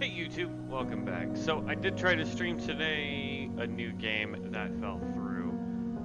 Alright YouTube, welcome back. So I did try to stream today a new game that fell through.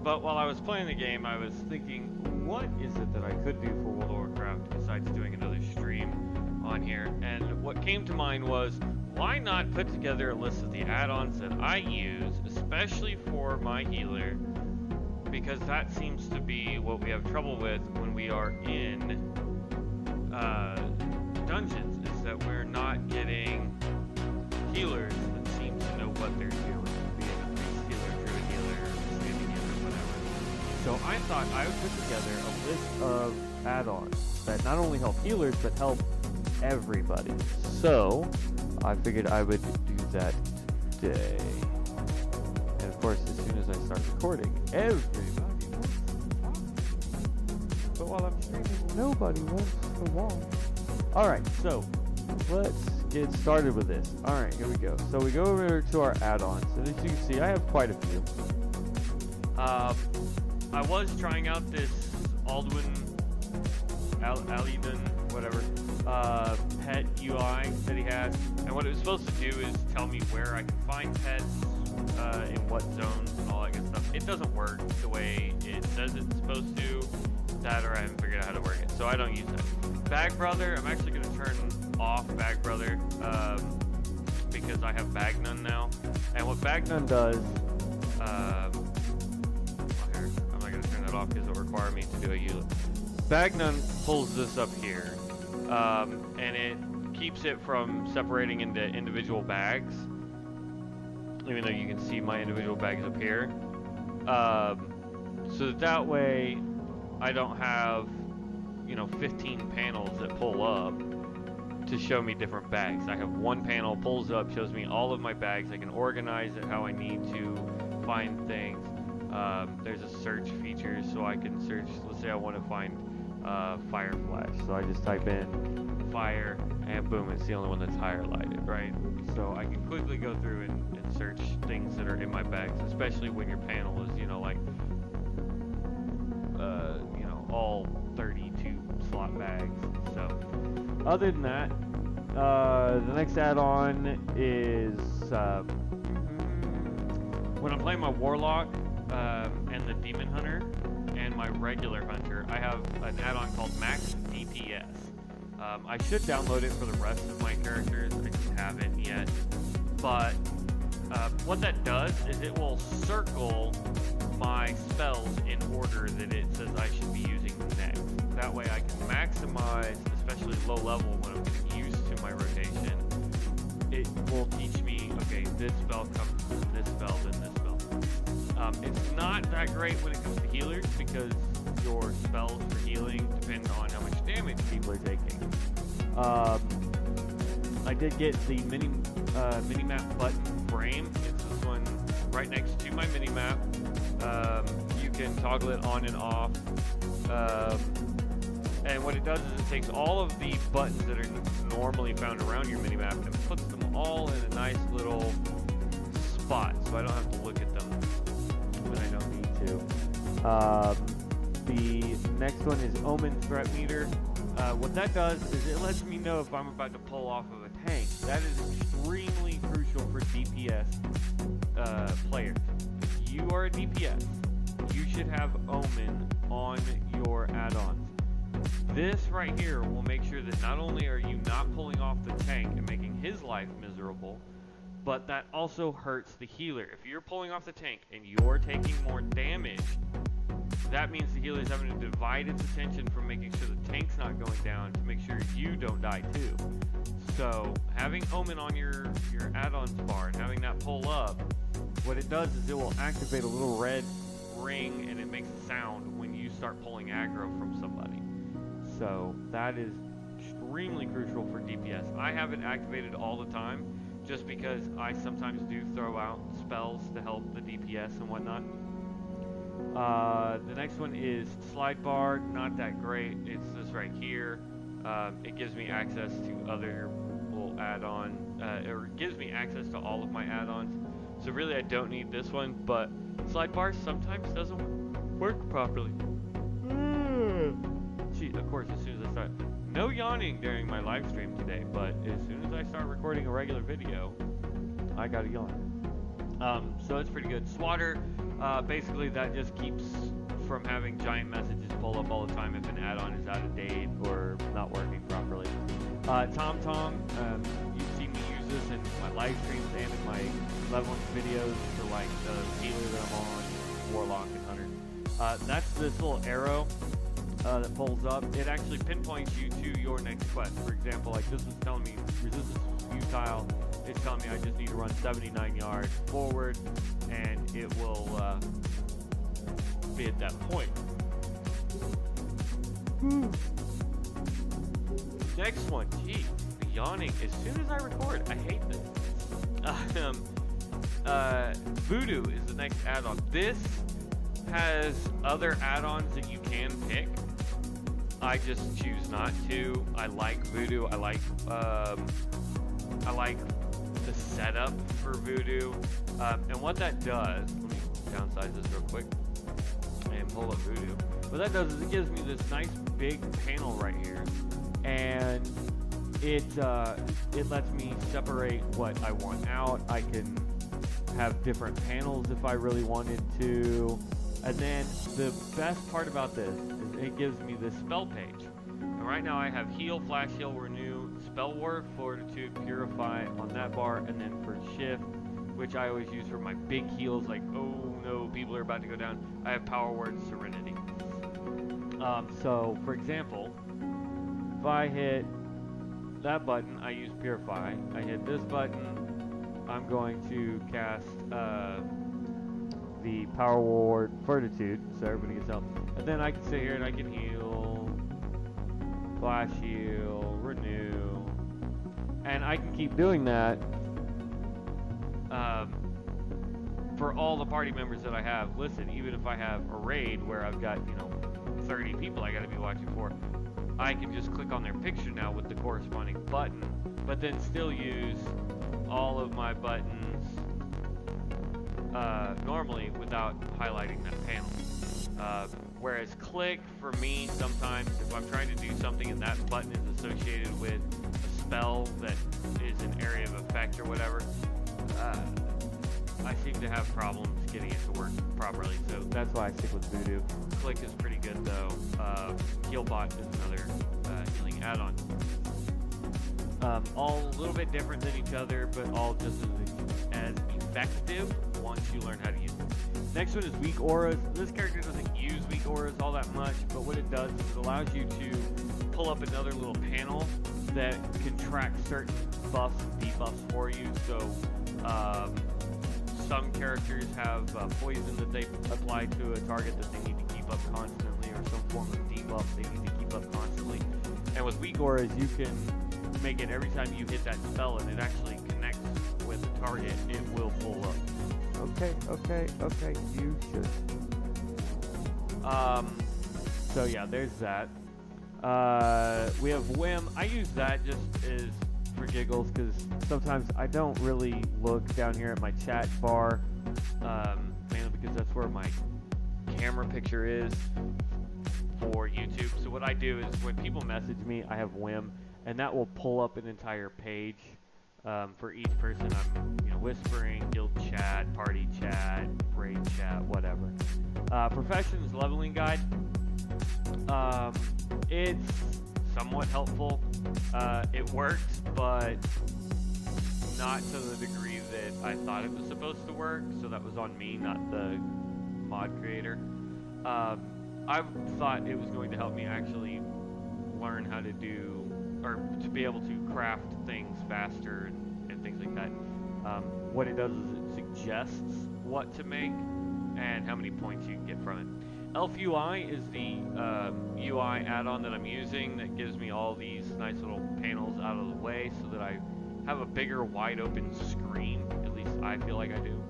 But while I was playing the game, I was thinking, what is it that I could do for World of Warcraft besides doing another stream on here? And what came to mind was, why not put together a list of the add-ons that I use, especially for my healer, because that seems to be what we have trouble with when we are in dungeons, is that we're not getting healers that seem to know what they're doing, be it a priest healer, druid healer, standing healer, whatever. So I thought I would put together a list of add-ons that not only help healers, but help everybody. So I figured I would do that today. And of course, as soon as I start recording, everybody wants to talk. But while I'm streaming, nobody wants to watch. Alright, so let's get started with this. Alright, here we go. So we go over to our add-ons, and as you can see, I have quite a few. I was trying out this Addons, whatever, pet UI that he has, and what it was supposed to do is tell me where I can find pets, in what zones and all that good stuff. It doesn't work the way it says it's supposed to. That, or I haven't figured out how to work it, so I don't use it. Bag Brother, I'm actually going to turn off Bag Brother because I have Bag None now. And what Bag None does, well here, I'm not going to turn that off because it'll require me to do a use. Bag None pulls this up here, and it keeps it from separating into individual bags, even though you can see my individual bags up here. So that way I don't have, 15 panels that pull up to show me different bags. I have one panel, pulls up, shows me all of my bags. I can organize it how I need to find things. There's a search feature, so I can search, let's say I want to find fire flash. So I just type in fire, and boom, it's the only one that's highlighted, right? So I can quickly go through and search things that are in my bags, especially when your panel is, all 32 slot bags. So other than that, the next add-on is when I'm playing my warlock and the demon hunter and my regular hunter, I have an add-on called max DPS. I should download it for the rest of my characters. I just haven't yet, but what that does is it will circle my spells in order that it says I should be using next. That way I can maximize, especially low level when I'm getting used to my rotation. It will teach me, okay, this spell comes from this spell, then this spell. It's not that great when it comes to healers because your spells for healing depend on how much damage people are taking. I did get the mini-map button frame. It's this one right next to my mini-map. You can toggle it on and off. And what it does is it takes all of the buttons that are normally found around your mini-map and puts them all in a nice little spot, so I don't have to look at them when I don't need to. The next one is Omen Threat Meter. What that does is it lets me know if I'm about to pull off of a tank. That is extremely crucial for DPS players. If you are a DPS, you should have Omen on your add-ons. This right here will make sure that not only are you not pulling off the tank and making his life miserable, but that also hurts the healer. If you're pulling off the tank and you're taking more damage, that means the healer is having to divide its attention from making sure the tank's not going down to make sure you don't die too. So having Omen on your add-ons bar and having that pull up, what it does is it will activate a little red ring and it makes a sound when you start pulling aggro from somebody. So that is extremely crucial for DPS. I have it activated all the time just because I sometimes do throw out spells to help the DPS and whatnot. The next one is slide bar. Not that great. It's this right here. It gives me access to other little add-on. It gives me access to all of my add-ons. So really I don't need this one, but slide bar sometimes doesn't work properly. Of course, as soon as I start, no yawning during my live stream today, but as soon as I start recording a regular video, I gotta yawn. So it's pretty good. Swatter, basically that just keeps from having giant messages pull up all the time if an add-on is out of date or not working properly. TomTom, you've seen me use this in my live streams and in my level 1 videos for like the healer that I'm on, Warlock and Hunter. That's this little arrow that pulls up. It actually pinpoints you to your next quest. For example, like this was telling me resistance is futile. It's telling me I just need to run 79 yards forward, and it will be at that point. Next one, gee, yawning as soon as I record. I hate this. Voodoo is the next add-on. This has other add-ons that you can pick. I just choose not to. I like Voodoo. I like the setup for Voodoo. And what that does, let me downsize this real quick and pull up Voodoo. What that does is it gives me this nice big panel right here, and it lets me separate what I want out. I can have different panels if I really wanted to. And then the best part about this is it gives me this spell page. And right now I have heal, flash heal, renew, spell ward, fortitude, purify on that bar, and then for shift, which I always use for my big heals, like, oh no, people are about to go down, I have power word, serenity. So for example, if I hit that button, I use purify. I hit this button, I'm going to cast the power ward, fortitude, so everybody gets health. And then I can sit here and I can heal, flash heal, renew, and I can keep doing that for all the party members that I have. Listen, even if I have a raid where I've got, 30 people I gotta be watching for, I can just click on their picture now with the corresponding button, but then still use all of my buttons normally without highlighting that panel. Whereas click, for me, sometimes if I'm trying to do something and that button is associated with a spell that is an area of effect or whatever, I seem to have problems getting it to work properly, so that's why I stick with Voodoo. Click is pretty good though. Healbot is another healing add-on. All a little bit different than each other, but all just as effective once you learn how to use them. Next one is weak auras. This character doesn't use weak auras all that much, but what it does is it allows you to pull up another little panel that can track certain buffs and debuffs for you. So some characters have poison that they apply to a target that they need to keep up constantly, or some form of debuff they need to keep up constantly. And with weak auras, you can make it every time you hit that spell and it actually connects with the target, it will pull up. Okay, you should. So yeah, there's that. We have Whim. I use that just as for giggles, because sometimes I don't really look down here at my chat bar, mainly because that's where my camera picture is for YouTube. So what I do is when people message me, I have Whim, and that will pull up an entire page for each person I'm whispering, guild chat, party chat, raid chat, whatever. Professions leveling guide. It's somewhat helpful. It works, but not to the degree that I thought it was supposed to work, so that was on me, not the mod creator. I thought it was going to help me actually learn how to do, or to be able to craft things faster and things like that. What it does is it suggests what to make and how many points you can get from it. Elf UI is the UI add-on that I'm using that gives me all these nice little panels out of the way so that I have a bigger wide open screen. At least I feel like I do.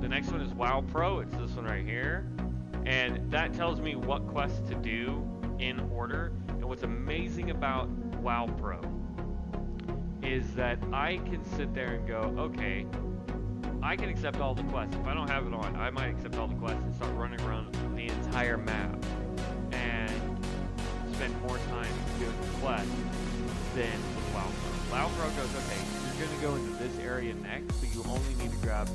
The next one is WoW Pro. It's this one right here. And that tells me what quests to do in order. And what's amazing about WoW Pro is that I can sit there and go, okay, I can accept all the quests. If I don't have it on, I might accept all the quests and start running around the entire map. And spend more time doing the quest than with WoW. WoW goes, okay, you're going to go into this area next, but you only need to grab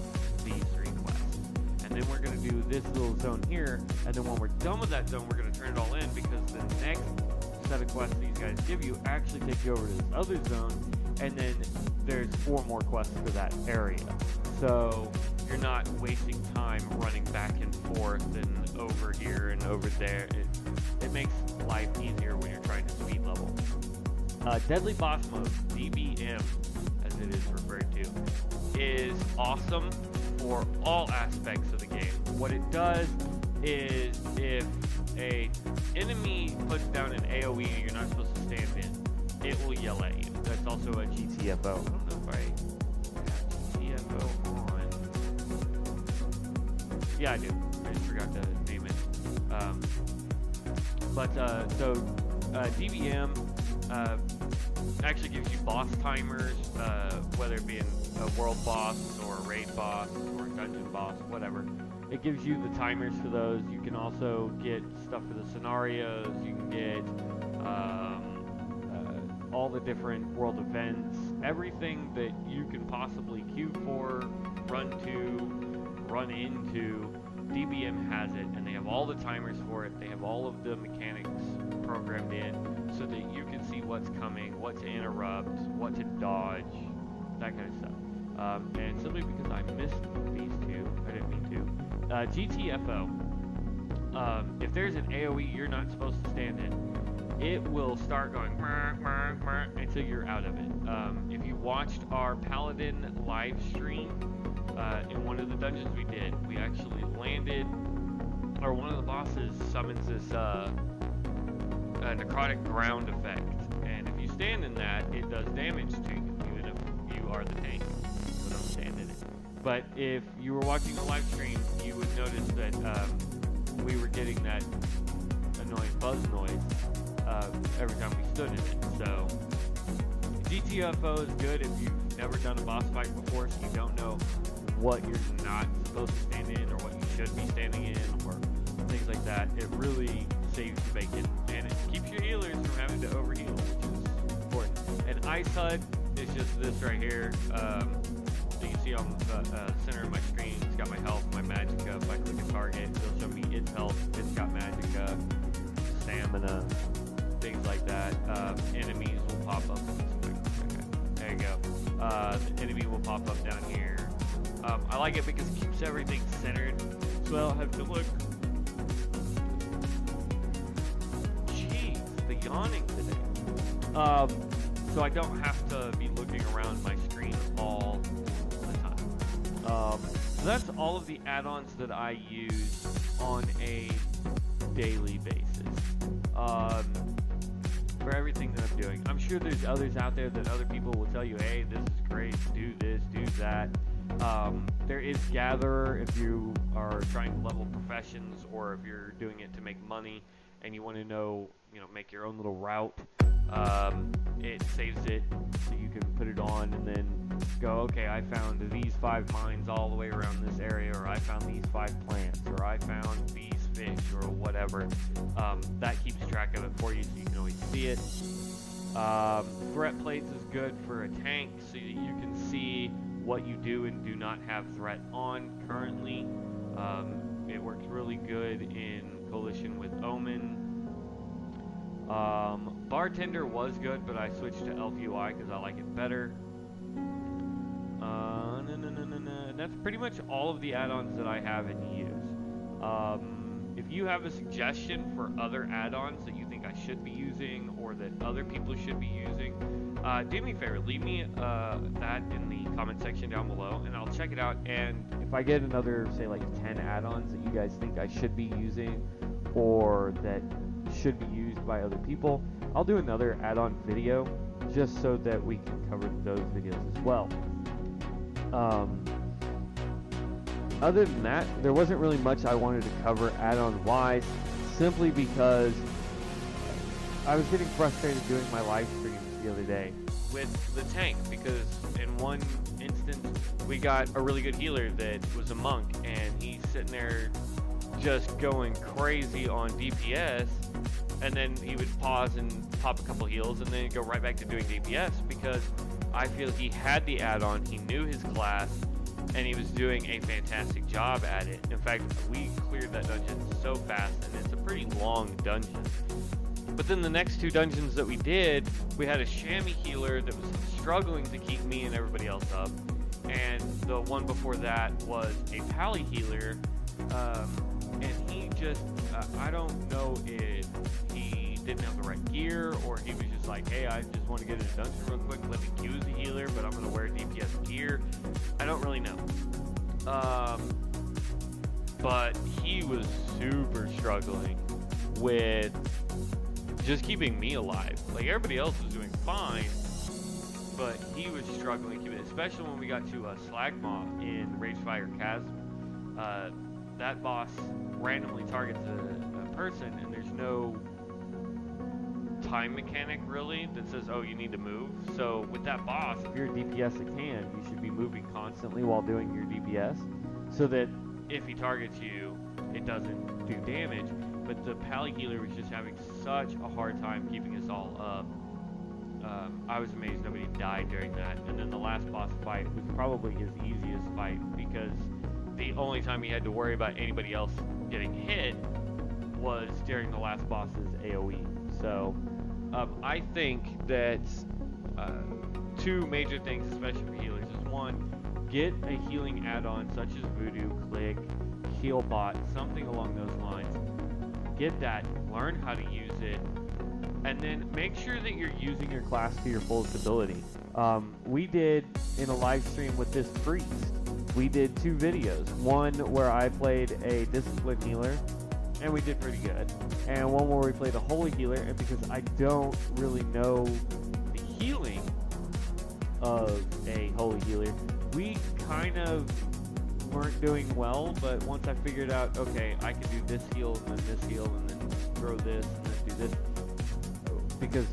these 3 quests. And then we're going to do this little zone here, and then when we're done with that zone, we're going to turn it all in, because the next set of quests these guys give you actually take you over to this other zone, and then there's 4 more quests for that area. So you're not wasting time running back and forth and over here and over there. It makes life easier when you're trying to speed level. Deadly Boss Mode, DBM, as it is referred to, is awesome for all aspects of the game. What it does is, if a enemy puts down an AoE you're not supposed to stand in, it will yell at you. That's also a GTFO. I don't know if I have GTFO on. Yeah, I do. I just forgot to name it. DBM actually gives you boss timers, whether it be a world boss or a raid boss or a dungeon boss, whatever. It gives you the timers for those. You can also get stuff for the scenarios. You can get all the different world events, everything that you can possibly queue for, run into. DBM has it, and they have all the timers for it. They have all of the mechanics programmed in so that you can see what's coming, what to interrupt, what to dodge, that kind of stuff. And simply because I missed these 2, I didn't mean to. GTFO. If there's an AoE you're not supposed to stand in, it will start going until you're out of it. If you watched our Paladin live stream, in one of the dungeons we did, we actually landed, or one of the bosses summons this necrotic ground effect, and if you stand in that, it does damage to you, even if you are the tank, so don't stand in it. But if you were watching the live stream, you would notice that we were getting that annoying buzz noise every time we stood in it. So GTFO is good if you've never done a boss fight before, so you don't know what you're not supposed to stand in or what you should be standing in or things like that. It really saves you bacon, and it keeps your healers from having to overheal, which is important. And Ice HUD is just this right here. You can see on the center of my screen, it's got my health, my magicka. If I click a target, it'll show me its health. It's got magicka, stamina, things like that. Enemies will pop up. Okay, there you go. The enemy will pop up down here. I like it because it keeps everything centered, so I don't have to look. Jeez, the yawning today. So I don't have to be looking around my screen all the time. So that's all of the add-ons that I use on a daily basis. For everything that I'm doing. I'm sure there's others out there that other people will tell you, hey, this is great, do this, do that. There is Gatherer if you are trying to level professions, or if you're doing it to make money and you want to know, make your own little route. It saves it so you can put it on and then go, okay, I found these 5 mines all the way around this area, or I found these 5 plants, or I found these fish, or whatever. That keeps track of it for you so you can always see it. Threat plates is good for a tank so that you can see what you do and do not have threat on currently. It works really good in coalition with Omen. Bartender was good, but I switched to Elf UI because I like it better. That's pretty much all of the add-ons that I have and use. If you have a suggestion for other add-ons that you think I should be using or that other people should be using, do me a favor, leave me that in the comment section down below, and I'll check it out. And if I get another, say, like 10 add-ons that you guys think I should be using or that should be used by other people, I'll do another add-on video just so that we can cover those videos as well. Other than that, there wasn't really much I wanted to cover add-on wise, simply because I was getting frustrated doing my live streams the other day with the tank, because in one instance we got a really good healer that was a monk, and he's sitting there just going crazy on DPS, and then he would pause and pop a couple heals, and then go right back to doing DPS, because I feel he had the add-on, he knew his class, and he was doing a fantastic job at it. In fact, we cleared that dungeon so fast, and it's a pretty long dungeon. But then the next 2 dungeons that we did, we had a chamois healer that was struggling to keep me and everybody else up, and the one before that was a pally healer, and he just, I don't know if he didn't have the right gear, or he was just like, hey, I just want to get in a dungeon real quick, let me queue as a healer, but I'm going to wear DPS gear. I don't really know. But he was super struggling with just keeping me alive. Like, everybody else was doing fine, but he was struggling, especially when we got to Slagmaw in Ragefire Chasm. That boss randomly targets a person, and there's no time mechanic really that says, oh, you need to move. So with that boss, if you're a DPS that can, you should be moving constantly while doing your DPS, so that if he targets you, it doesn't do damage. But the pally healer was just having such a hard time keeping us all up. I was amazed nobody died during that. And then the last boss fight was probably his easiest fight, because the only time he had to worry about anybody else getting hit was during the last boss's AoE. So I think that 2 major things, especially for healers, is 1, get a healing add-on such as Voodoo, Click, Healbot, something along those lines. Get that, learn how to use it, and then make sure that you're using your class to your fullest ability. We did, in a live stream with this priest, we did 2 videos. One where I played a discipline healer, and we did pretty good. And one where we played a holy healer, and because I don't really know the healing of a holy healer, we kind of weren't doing well. But once I figured out, okay, I can do this heal, and then this heal, and then throw this, and then do this, because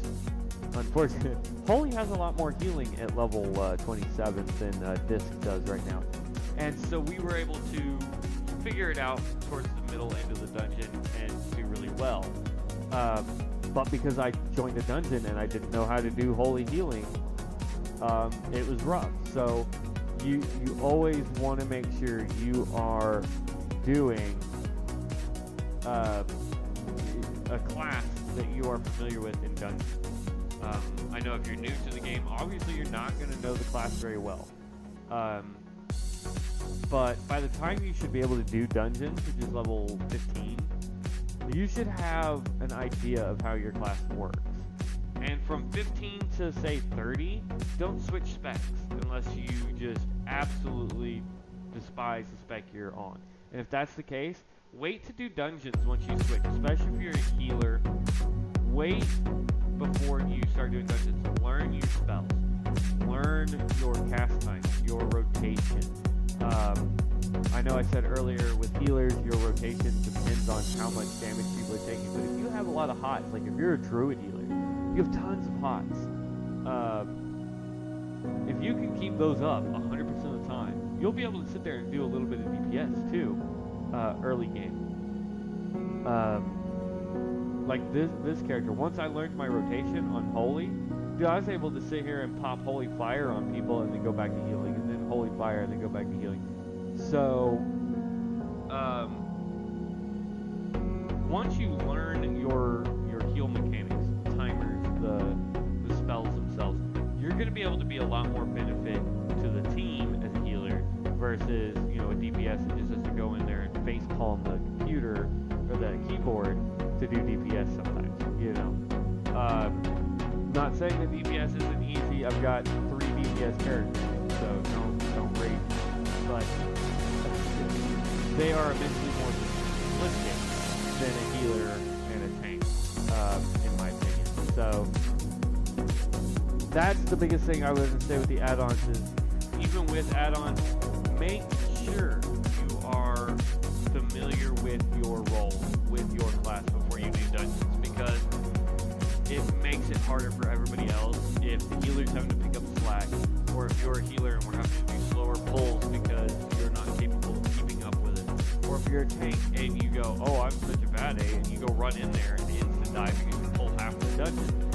unfortunately, holy has a lot more healing at level 27 than disc does right now. And so we were able to figure it out towards the middle end of the dungeon and do really well. But because I joined a dungeon and I didn't know how to do holy healing, it was rough. So you always want to make sure you are doing a class that you are familiar with in dungeons. I know if you're new to the game, obviously you're not going to know the class very well. But by the time you should be able to do dungeons, which is level 15, you should have an idea of how your class works. And from 15 to, say, 30, don't switch specs unless you just absolutely despise the spec you're on. And if that's the case, wait to do dungeons once you switch, especially if you're a healer. Wait before you start doing dungeons. Learn your spells. Learn your cast time, your rotation. I know I said earlier with healers, your rotation depends on how much damage people are taking, but if you have a lot of hots, like if you're a druid healer, you have tons of hots. If you can keep those up 100% of the time, you'll be able to sit there and do a little bit of DPS too, early game. Like this character, once I learned my rotation on Holy, dude, I was able to sit here and pop Holy Fire on people and then go back to healing, and then Holy Fire and then go back to healing. So, once you learn your heal mechanics, timers, the spells themselves, you're going to be able to be a lot more benefit to the team as a healer versus, you know, a DPS that just has to go in there and face palm the computer or the keyboard to do DPS sometimes, you know. Not saying that DPS isn't easy. I've got 3 DPS characters, so don't rate. But they are immensely more simplistic than a healer and a tank, in my opinion. So that's the biggest thing I would say with the add-ons is, even with add-ons, make sure you are familiar with your role, with your class before you do dungeons, because it makes it harder for everybody else if the healer's having to pick up slack, or if you're a healer and we're having to do slower pulls because you're not capable of keeping up with it, or if you're a tank and you go, oh, I'm such a bad A, and you go run in there and instant die because you pull half the dungeon.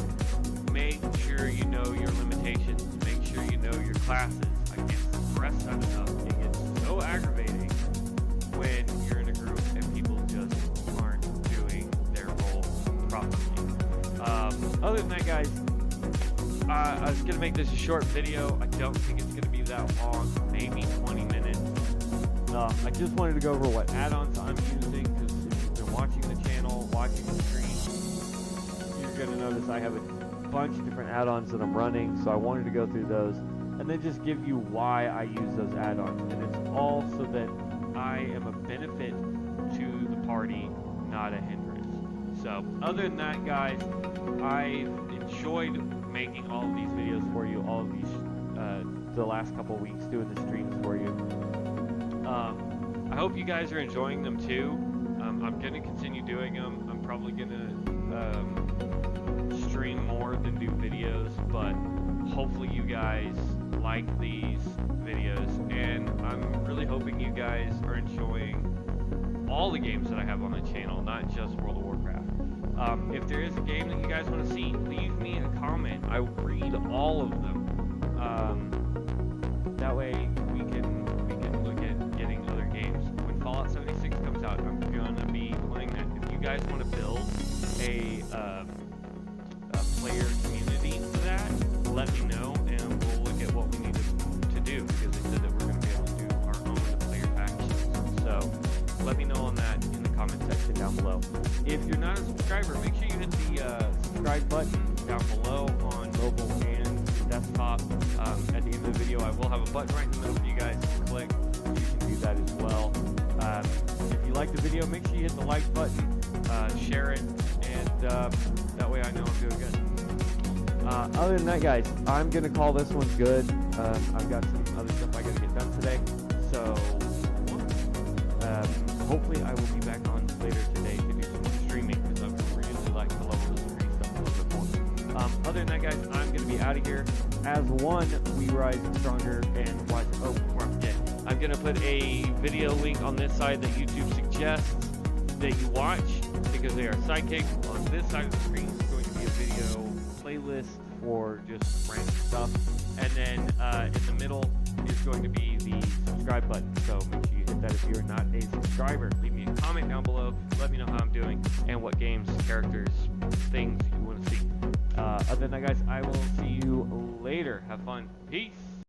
Make sure you know your limitations. Make sure you know your classes. I can't stress that enough. It gets so aggravating when you're in a group and people just aren't doing their role properly. Other than that, guys, I was going to make this a short video. I don't think it's going to be that long, maybe 20 minutes. I just wanted to go over what add-ons I'm using, because if you've been watching the channel, watching the stream, you're going to notice I have a bunch of different add-ons that I'm running, so I wanted to go through those, and then just give you why I use those add-ons. And it's all so that I am a benefit to the party, not a hindrance. So, other than that, guys, I've enjoyed making all of these videos for you, all of these, the last couple weeks, doing the streams for you. I hope you guys are enjoying them too. I'm going to continue doing them. I'm probably going to stream more than do videos, but hopefully you guys like these videos, and I'm really hoping you guys are enjoying all the games that I have on the channel, not just World of Warcraft. If there is a game that you guys want to see, leave me a comment. I will read all of them. That way we can look at getting other games. When Fallout 76 comes out, I'm gonna be playing that. If you guys want to build a player community for that, let me know, and we'll look at what we need to do, because they said that we're going to be able to do our own player factions. So let me know on that in the comment section down below. If you're not a subscriber, make sure you hit the subscribe button down below on mobile and desktop. At the end of the video, I will have a button right in the middle for you guys to click. You can do that as well. If you like the video, make sure you hit the like button, share it, and that way I know I'm doing good. Other than that, guys, I'm going to call this one good. I've got some other stuff I got to get done today. So, hopefully I will be back on later today to do some more streaming, because I would really like to level this tree stuff a little bit more. Other than that, guys, I'm going to be out of here. As one, we rise stronger and wise. Oh, before I forget, I'm going to put a video link on this side that YouTube suggests that you watch, because they are sidekicks. On this side of the screen is going to be a video playlist for just random stuff, and then in the middle is going to be the subscribe button. So make sure you hit that if you're not a subscriber. Leave me a comment down below, let me know how I'm doing, and what games, characters, things you want to see. Other than that, guys, I will see you later. Have fun. Peace.